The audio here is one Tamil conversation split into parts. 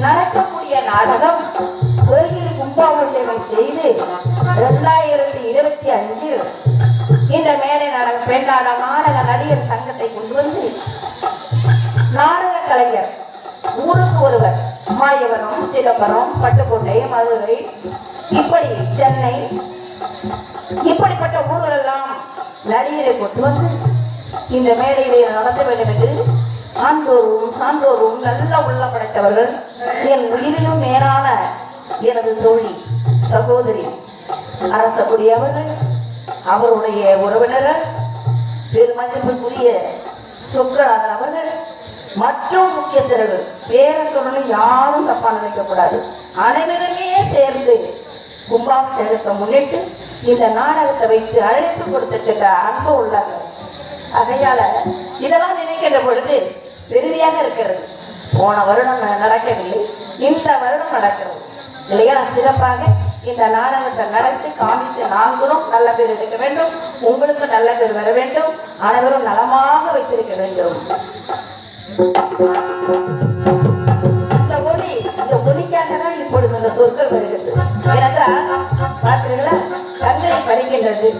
நடக்கக்கூடிய நாடகம் கோயில் கும்பாபிஷேகம் செய்து 2025 இந்த மேடை நாடகம் பெண் நாடக நடிகர் சங்கத்தை கொண்டு வந்து நாடக கலைஞர் ஊருக்கு ஒருவர் மாயவரம், சிதம்பரம், பட்டுக்கோட்டை, மதுரை, இப்படி சென்னை, இப்படிப்பட்ட ஊர்கள் எல்லாம் நடிகரை கொண்டு வந்து இந்த மேடையிலே நடத்த வேண்டும் என்று ஆண்டோரும் சான்றோரும் நல்ல உள்ள படைத்தவர்கள், என் உயிரிலும் மேலான எனது தோழி சகோதரி அரசகுடி அவர்கள், அவருடைய உறவினர்கள் பெருமதிப்புக்குரிய சுக்கரநாதன் அவர்கள் மற்றும் முக்கியஸ்தர்கள், பேர சொல்லணும் யாரும் தப்பா நினைக்கக்கூடாது, அனைவருமே சேர்ந்து கும்பாபிஷேகத்தை முன்னிட்டு இந்த நாடகத்தை வைத்து அழைப்பு கொடுத்துட்டு அன்பு உள்ளாங்க. அதையால இதெல்லாம் நினைக்கின்ற பொழுது பெருமையாக இருக்கிறது. போன வருடம் நடக்கவில்லை, இந்த வருடம் நடக்கிறது இல்லையா? சிறப்பாக இந்த நாடகத்தை நடத்தி காமித்து நாங்களும் நல்ல பேர் எடுக்க வேண்டும், உங்களுக்கு நல்ல பேர் வர வேண்டும், அனைவரும் நலமாக வைத்திருக்க வேண்டும். இந்த ஒளிக்காக தான் இப்பொழுது இந்த சொற்கள் வருகிறது. ஏனென்றால் பார்த்தீர்களா, கண்ணை பறிக்கின்றது.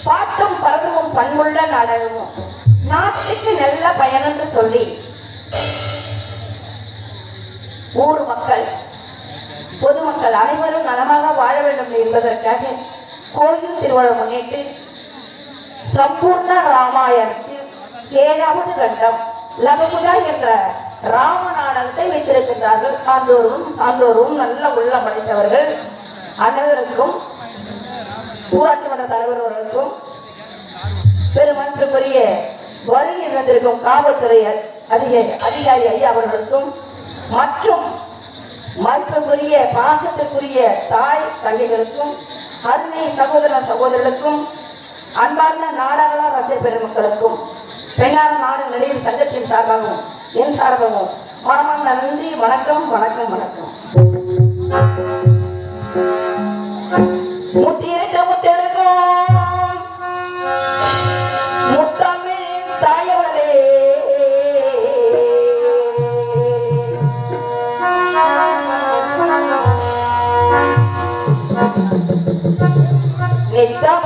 பாட்டும் பரதமும் பண்புள்ள நாடகமும் நாட்டுக்கு நல்ல பயன் என்று சொல்லி ஊர் மக்கள், பொதுமக்கள் அனைவரும் நலமாக வாழ வேண்டும் என்பதற்காக கோயில் திருவிழா முன்னிட்டு சம்பூர்ண ராமாயணத்தில் 7வது கண்டம் லகுமுதா என்ற ராம நாடகத்தை வைத்திருக்கின்றார்கள். ஆண்டோரும் நல்ல உள்ள படைத்தவர்கள் அனைவருக்கும், ஊராட்சி மன்ற தலைவர்களுக்கும், பெருமன்றுக்குரிய வருகை இருந்திருக்கும் காவல்துறை அதிகாரி ஐயா அவர்களுக்கும், மற்றும் மதிப்புக்குரிய பாசத்திற்குரிய தாய் தங்கைகளுக்கும், அருமை சகோதர சகோதரர்களுக்கும், அன்பார்ந்த நாடகள ரசிகர் பெருமக்களுக்கும், பெண்ணார் நாடு நடிகர் சங்கத்தின் சார்பாகவும் என் சார்பாகவும் மனமான நன்றி. வணக்கம் வணக்கம் வணக்கம். முத்தமிழ் தாயவளே நித்தம்